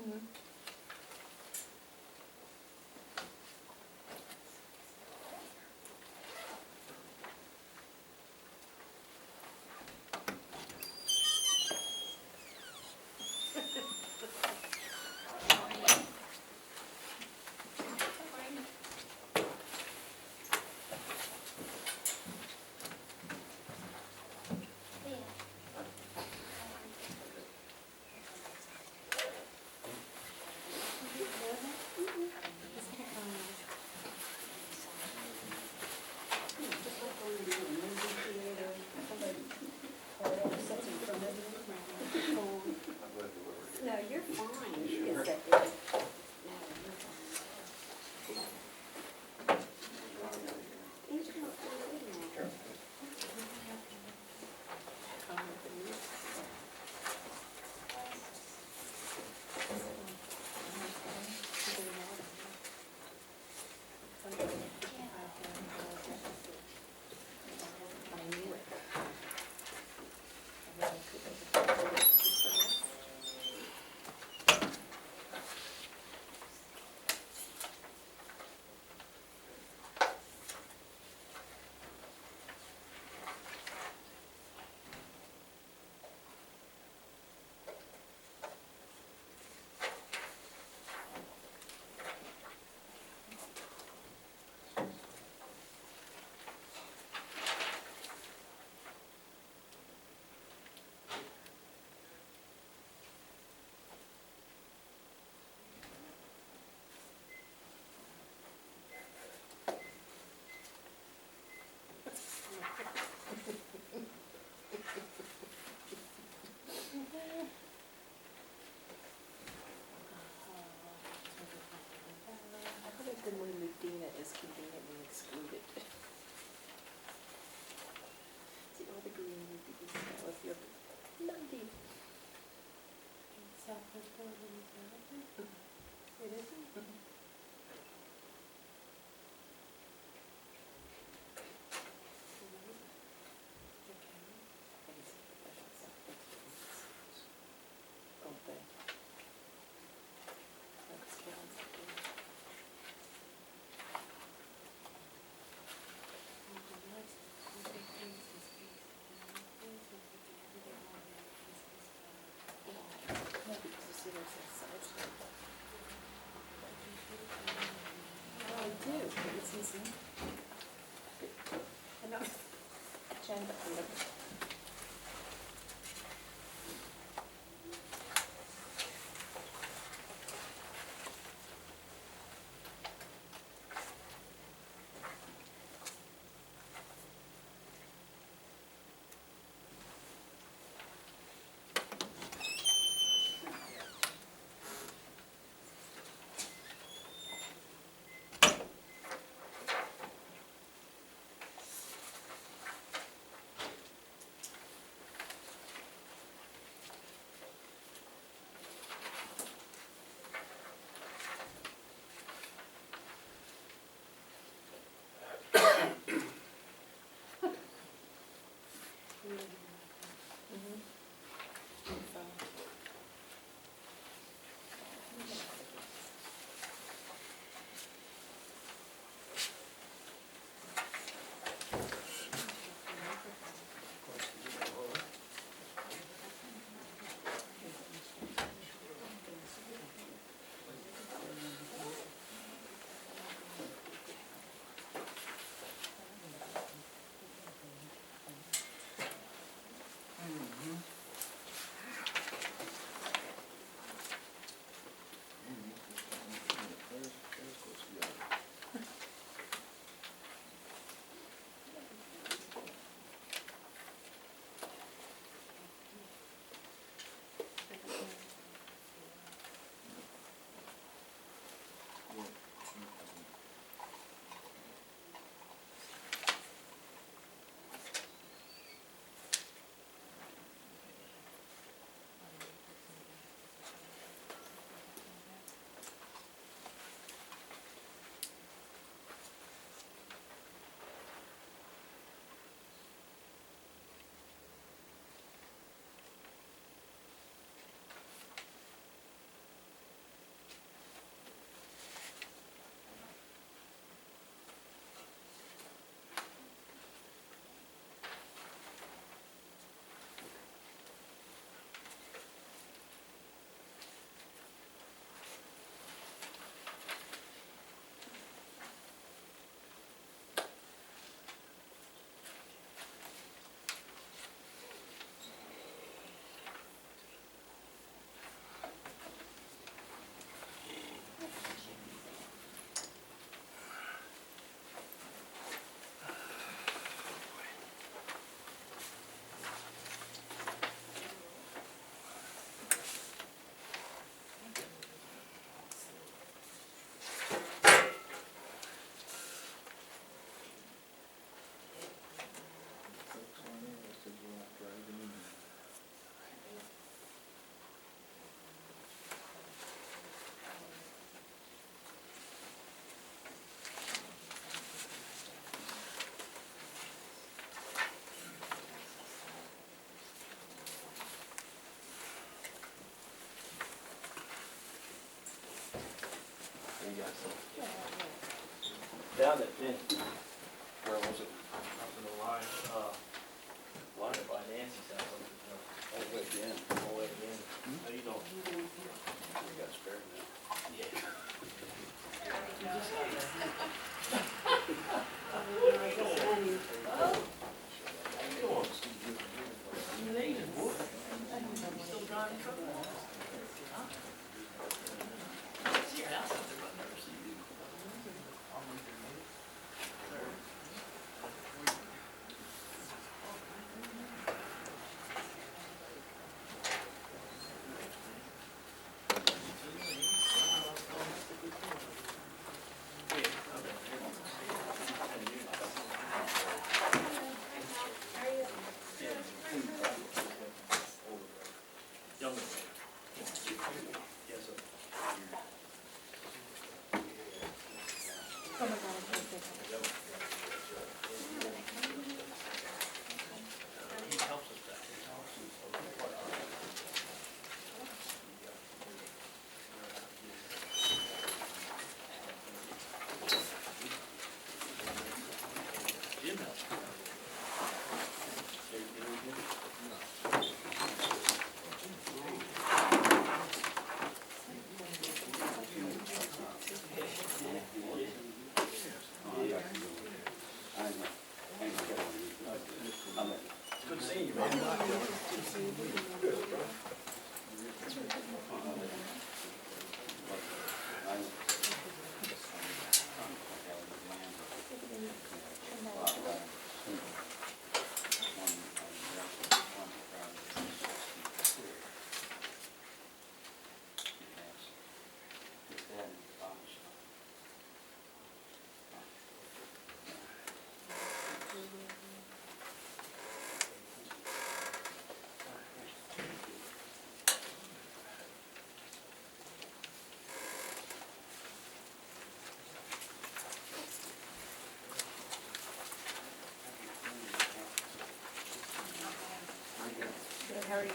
Mm-hmm. No, you're fine. You can sit there. No, you're fine. He's not fine now. I knew it. I thought it when we moved Dina is conveniently excluded. See all the green would be smell if you're Monday. Southwest Portland is out. It isn't? I do, but it's easy. I know. Agenda item. you guys think? Down at then, Where was it? up in the line, line by Nancy's house, Oh, wait, yeah. all the way in. How you doing? We got spared now. Still driving truck? See your house out there, but I've never seen you. Younger. Yes, sir. Oh my God, I can't think of it. He helps us back. Jim helps. Good seeing you, man. Good, how are you?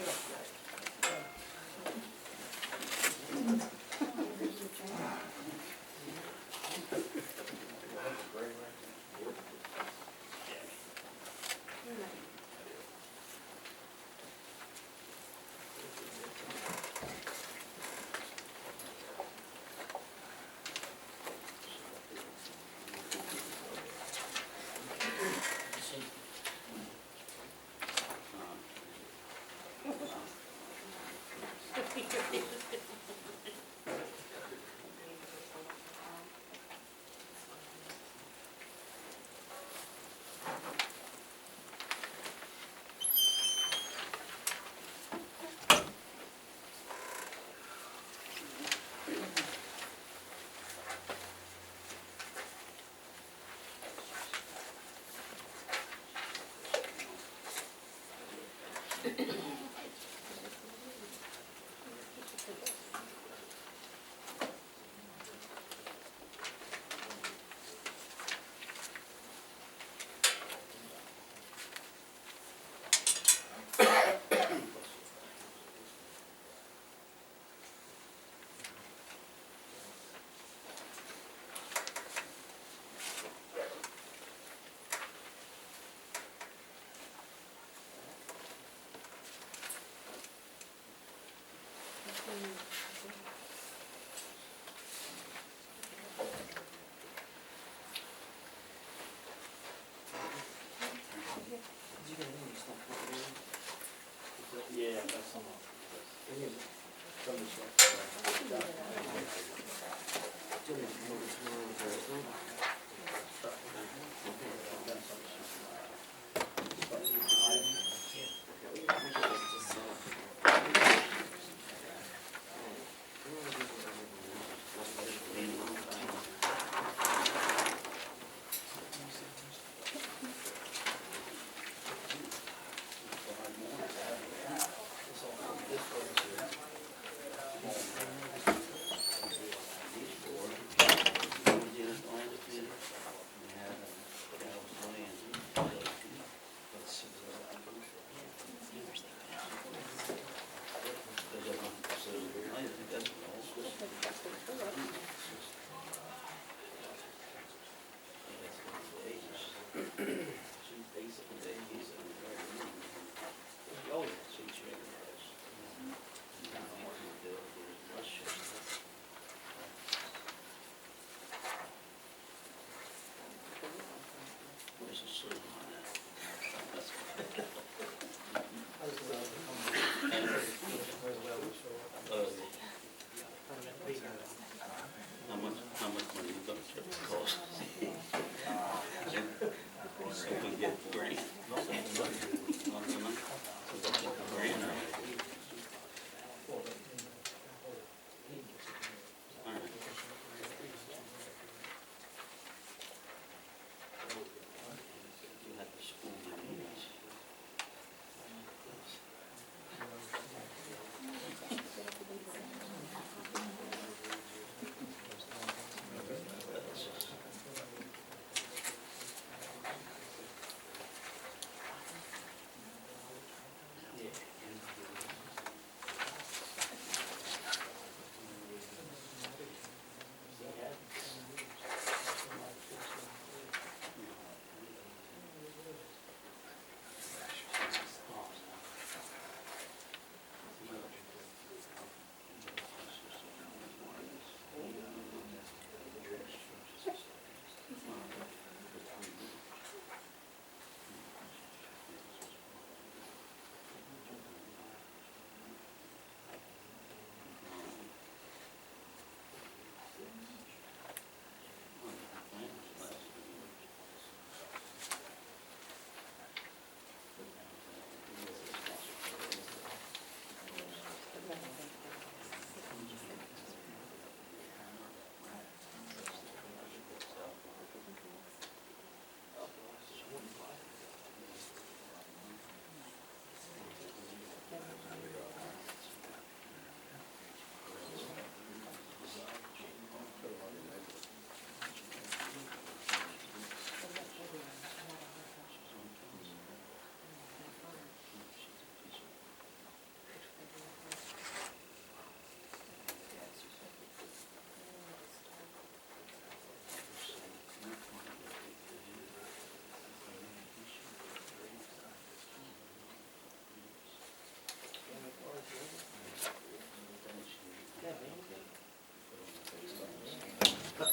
Was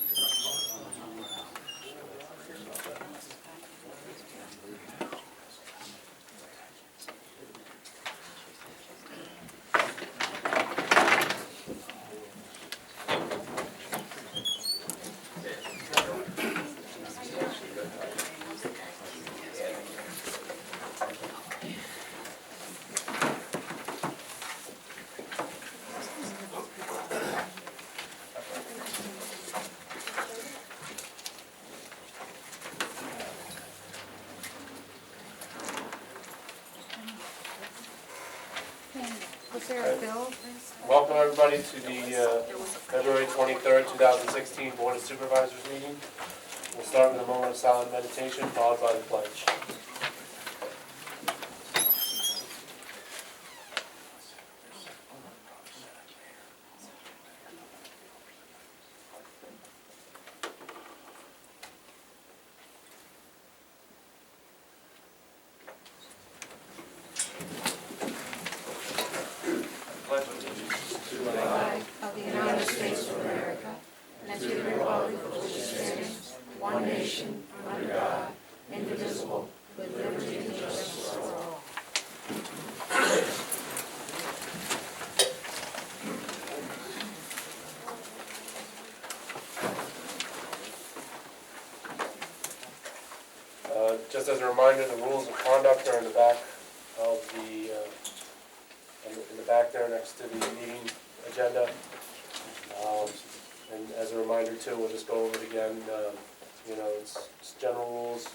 there a bill? Welcome everybody to the February 23rd, 2016 Board of Supervisors meeting. We'll start with a moment of silent meditation followed by the pledge. Pledge allegiance to the flag Of the United States of America, and to the republic for which it stands, one nation, under God, indivisible, with liberty and justice for all. Just as a reminder, the rules of conduct are in the back of in the back there next to the meeting agenda. And as a reminder too, we'll just go over it again. It's general rules.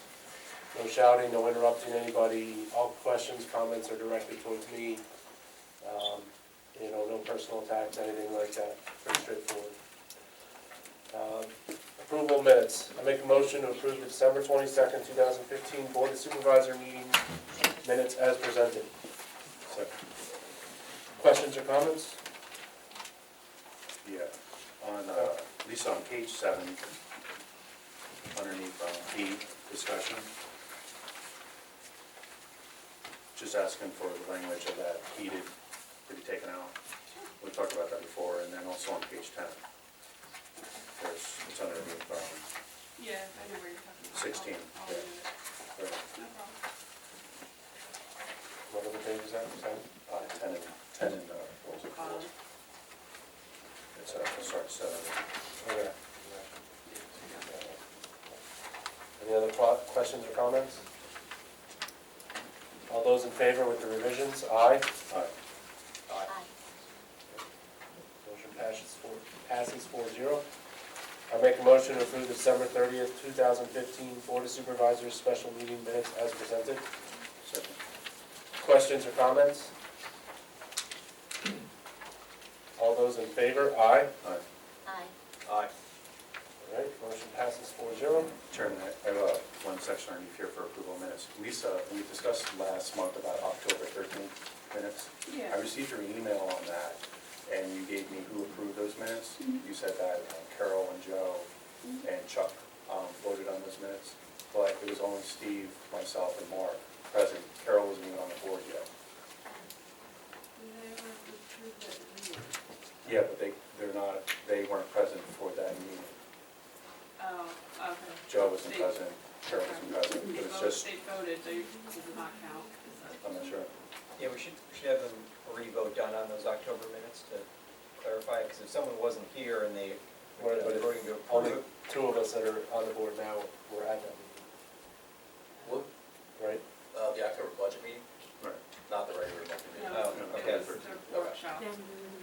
No shouting, no interrupting anybody. All questions, comments are directed towards me. No personal attacks, anything like that. Pretty straightforward. Approval of minutes. I make a motion to approve the December 22nd, 2015 Board of Supervisor meeting minutes as presented. Second. Questions or comments? Yeah, at least on page 7, underneath B, discussion, just asking for the language of that heated to be taken out. We talked about that before, and then also on page 10, it's underneath Yeah, I know where you're talking about. 16, I'll yeah. do it. right, No problem. What other page is that? 10? 10 and, what was it called? It's, sorry, 7. Okay. Any other questions or comments? All those in favor with the revisions? Aye. Aye. Motion passes 4-0. I make a motion to approve December 30th, 2015 Board of Supervisors special meeting minutes as presented. Second. Questions or comments? All those in favor? Aye. Aye. Aye. All right, motion passes 4-0. Chairman, I have one section underneath here for approval of minutes. Lisa, we discussed last month about October 13th minutes. Yeah. I received your email on that, and you gave me who approved those minutes. You said that Carol and Joe and Chuck voted on those minutes, but it was only Steve, myself, and Mark present. Carol wasn't even on the board yet. They were approved at the meeting. Yeah, but they weren't present for that meeting. Oh, okay. Joe wasn't present, Carol wasn't present, but it's just, They voted, so does it not count? Is that- I'm not sure. Yeah, we should have them re-vote done on those October minutes to clarify, because if someone wasn't here and they were But voting to only approve, two of us that are on the board now were at that meeting, What, right? the October budget meeting, Right. not the regular monthly meeting? No, Oh, it okay. was the workshop.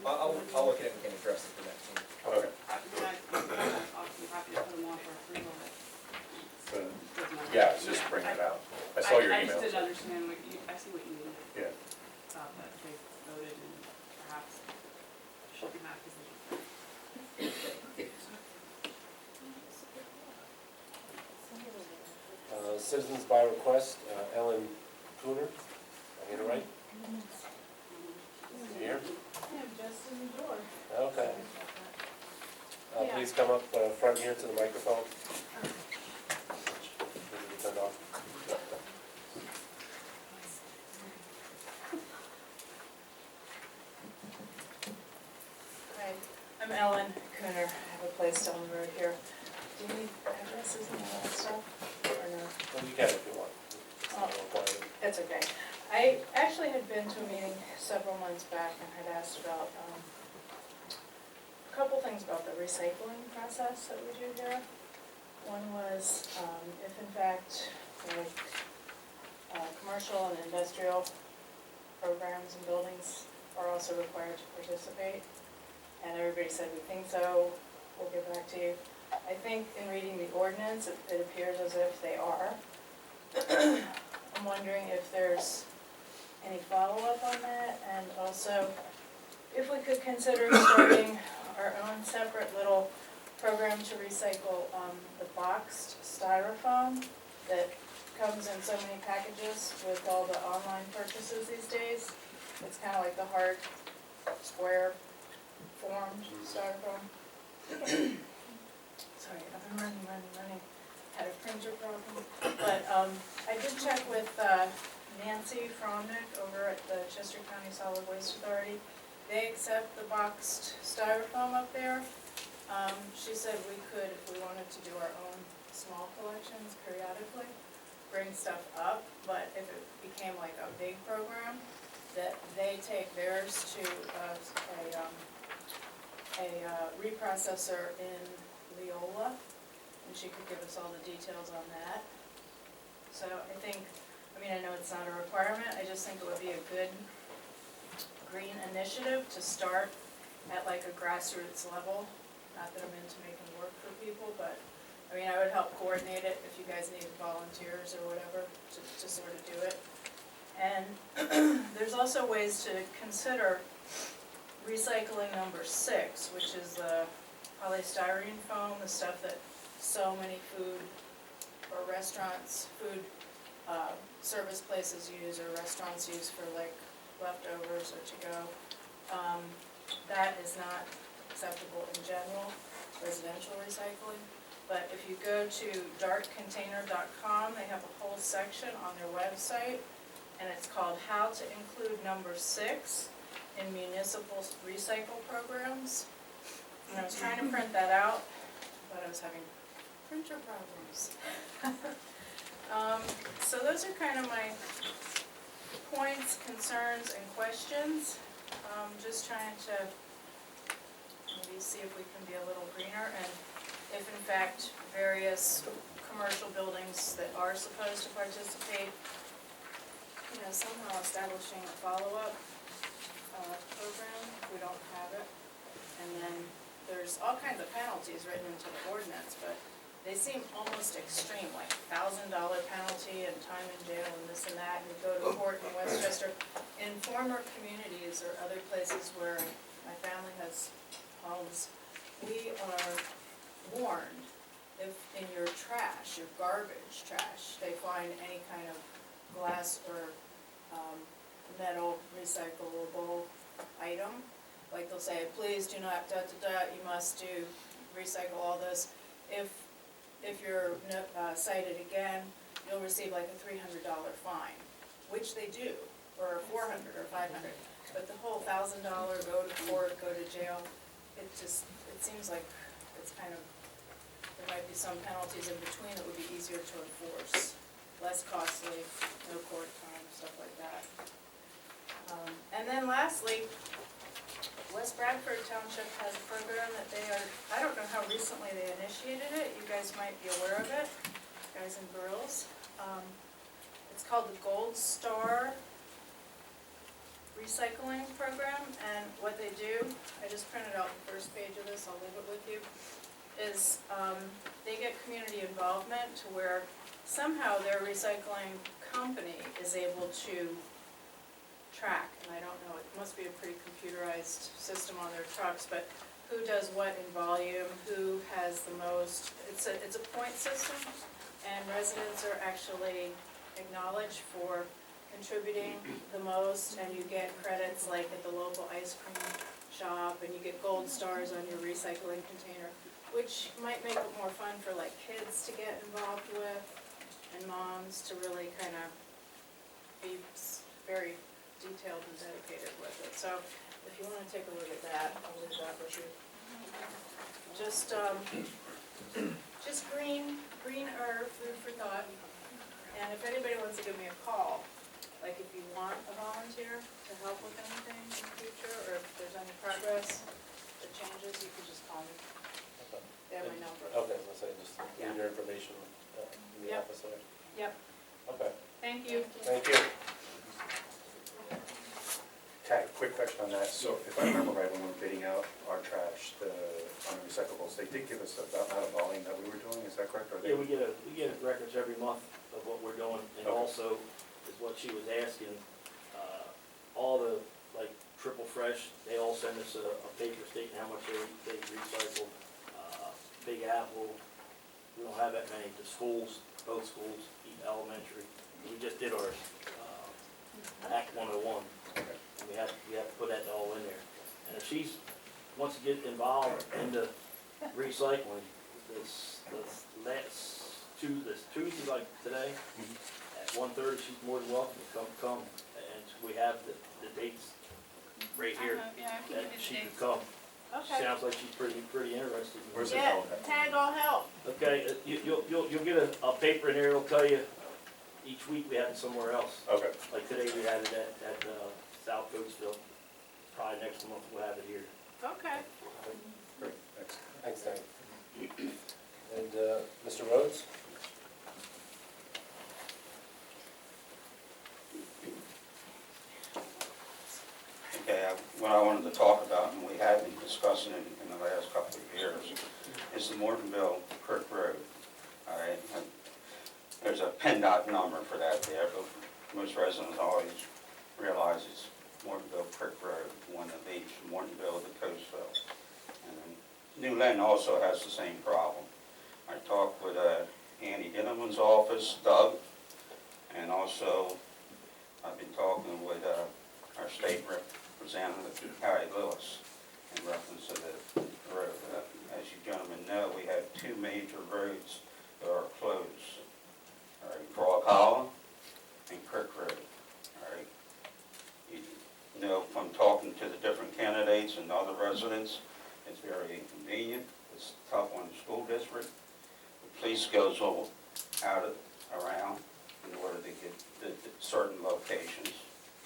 I'll look at it and can address it the next meeting. Okay. I'll be happy to put them on for approval. So, Doesn't matter. yeah, it's just bringing it out. I saw your I email. just didn't understand what you, I see what you mean. Yeah. Thought that they voted and perhaps shouldn't have, because Citizens by request, Ellen Cooner. I get it right? You here? yeah, just in the door. Okay. Yeah. Please come up front here to the microphone. Turned off. Hi, I'm Ellen Cooner. I have a place just down the road here. Do you need addresses and all that stuff, or no? Well, you can if you want. It's not a requirement. It's okay. I actually had been to a meeting several months back and had asked about, a couple things about the recycling process that we do here. One was, if in fact, like, commercial and industrial programs and buildings are also required to participate. And everybody said, we think so, we'll get back to you. I think in reading the ordinance, it appears as if they are. I'm wondering if there's any follow-up on that, and also if we could consider starting our own separate little program to recycle the boxed styrofoam that comes in so many packages with all the online purchases these days. It's kind of like the hard, square formed styrofoam. Sorry, I've been running. Had a printer problem. But I did check with Nancy Fromnick over at the Chester County Solid Waste Authority. They accept the boxed styrofoam up there. She said we could, if we wanted to do our own small collections periodically, bring stuff up, but if it became like a big program, that they take theirs to a reprocessor in Leola, and she could give us all the details on that. So I think, I know it's not a requirement, I just think it would be a good green initiative to start at like a grassroots level. Not that I'm into making work for people, but I would help coordinate it if you guys needed volunteers or whatever to sort of do it. And there's also ways to consider recycling number 6, which is the polystyrene foam, the stuff that so many food or restaurants, food service places use or restaurants use for like leftovers or to go. That is not acceptable in general, residential recycling. But if you go to dartcontainer.com, they have a whole section on their website, and it's called How to Include Number 6 in Municipal Recycle Programs. And I was trying to print that out, but I was having printer problems. So those are kind of my points, concerns, and questions. Just trying to maybe see if we can be a little greener, and if in fact various commercial buildings that are supposed to participate, somehow establishing a follow-up program if we don't have it. And then there's all kinds of penalties written into the ordinance, but they seem almost extreme, like $1,000 penalty and time in jail and this and that, and you go to court in Westchester. In former communities or other places where my family has homes, we are warned if in your trash, your garbage trash, they find any kind of glass or metal recyclable item, like they'll say, please do not, you must do, recycle all this. If you're cited again, you'll receive like a $300 fine, which they do, or $400 or $500. But the whole $1,000, go to court, go to jail, it seems like it's kind of, there might be some penalties in between that would be easier to enforce, less costly, no court time, stuff like that. And then lastly, West Bradford Township has a program that they are, I don't know how recently they initiated it, you guys might be aware of it, guys and girls. It's called the Gold Star Recycling Program, and what they do, I just printed out the first page of this, I'll leave it with you, is they get community involvement to where somehow their recycling company is able to track, and I don't know, it must be a pretty computerized system on their trucks, but who does what in volume, who has the most, it's a point system, and residents are actually acknowledged for contributing the most, and you get credits like at the local ice cream shop, and you get gold stars on your recycling container, which might make it more fun for like kids to get involved with, and moms to really kind of be very detailed and dedicated with it. So if you want to take a look at that, I'll leave that with you. just greener food for thought. And if anybody wants to give me a call, like if you want a volunteer to help with anything in the future, or if there's any progress that changes, you can just call me. Okay. They have my number. Okay, let's say just Yeah. need your information in the Yep. office there. Yep, Okay, thank you. thank you. Tag, quick question on that. So if I remember right, when we were bidding out our trash, on the recyclables, they did give us the amount of volume that we were doing, is that correct? Or Yeah, we get records every month of what we're doing, and Okay. also is what she was asking, all the, like, Triple Fresh, they all send us a paper stating how much they recycle. Big Apple, we don't have that many, the schools, both schools, elementary, we just did ours, Act 101. Okay. And we have to put that all in there. And if she's, wants to get involved in the recycling, this Tuesday like today, at 1:30, she's more than welcome to come. And we have the dates right here, Yeah, I that she could come. Okay. Sounds like she's pretty interested. Where's it Yeah, held at? tag all help. Okay, you'll get a paper in there, it'll tell you each week we have it somewhere else. Okay. Like today, we had it at South Coatesville. Probably next month we'll have it here. Okay. Great, thanks. Thanks, Danny. And Mr. Rhodes? Okay, what I wanted to talk about, and we have been discussing it in the last couple of years, is the Mortonville Creek Road. All right, and there's a PennDOT number for that there, but most residents always realize it's Mortonville Creek Road, one that leads from Mortonville to Coatesville. And then New Lynn also has the same problem. I talked with Andy Dinneman's office, Doug, and also I've been talking with our state representative, Harry Lewis, in reference to the road. As you gentlemen know, we have two major roads that are closed. All right, Frog Hollow and Creek Road. All right. You know, from talking to the different candidates and other residents, it's very inconvenient. It's tough on the school district. The police goes all out around in order to get the certain locations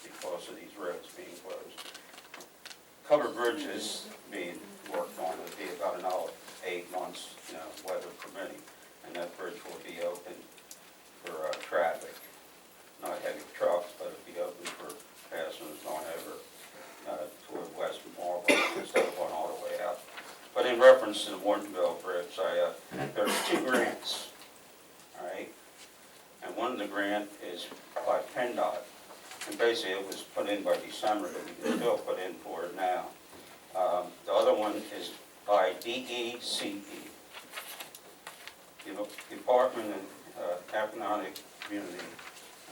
because of these roads being closed. Covered bridges being worked on would be about another 8 months, weather permitting, and that bridge will be open for traffic. Not heavy trucks, but it'll be open for passengers going over toward West Marlboro instead of going all the way out. But in reference to the Mortonville Bridge, there's 2 grants, all right? And one of the grant is by PennDOT. And basically it was put in by December, but we can still put in for it now. The other one is by DECE, Department of Economic Community,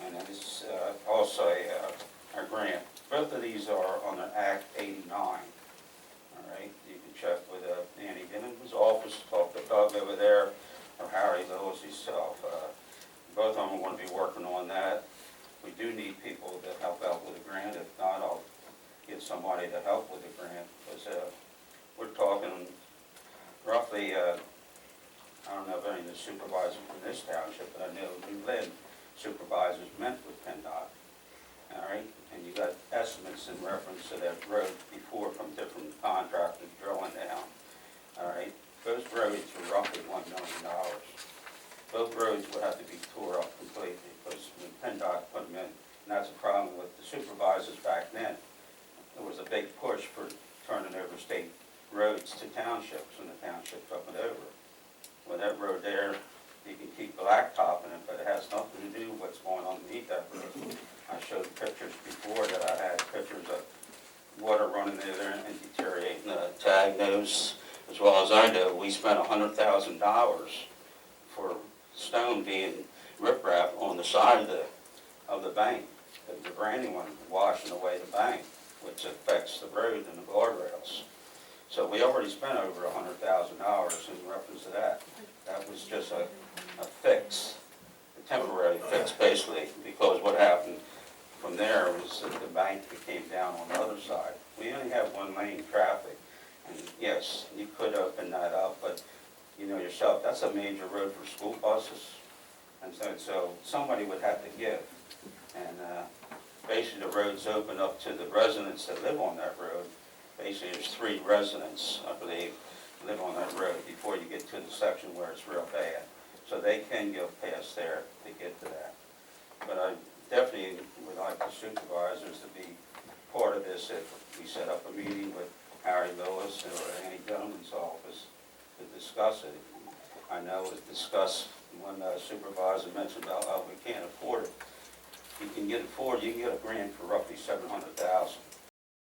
and it's also a grant. Both of these are under Act 89. All right, you can check with Andy Dinneman's office, talk to Doug over there, or Harry Lewis himself. Both of them are going to be working on that. We do need people to help out with the grant. If not, I'll get somebody to help with the grant, because we're talking roughly, I don't know if any of the supervisors from this township, but I know New Lynn supervisors met with PennDOT. All right, and you got estimates in reference to that road before from different contractors drilling down. All right, those roads were roughly $1 million. Both roads would have to be tore up completely because when PennDOT put them in, and that's a problem with the supervisors back then. There was a big push for turning over state roads to townships, and the township took it over. Well, that road there, you can keep blacktopping it, but it has nothing to do with what's going on underneath that road. I showed pictures before that I had pictures of water running in there and deteriorating the tag knows. As well as I know, we spent $100,000 for stone being riprap on the side of the bank. The branding one washing away the bank, which affects the road and the guardrails. So we already spent over $100,000 in reference to that. That was just a fix, a temporary fix basically, because what happened from there was that the bank came down on the other side. We only have 1 lane traffic, and yes, you could open that up yourself, that's a major road for school buses. And so somebody would have to give. And basically the road's open up to the residents that live on that road. Basically, there's 3 residents, I believe, live on that road before you get to the section where it's real bad. So they can go past there to get to that. But I definitely would like the supervisors to be part of this if we set up a meeting with Harry Lewis or any gentleman's office to discuss it. I know it was discussed, one supervisor mentioned about, oh, we can't afford it. You can get a grant for roughly $700,000.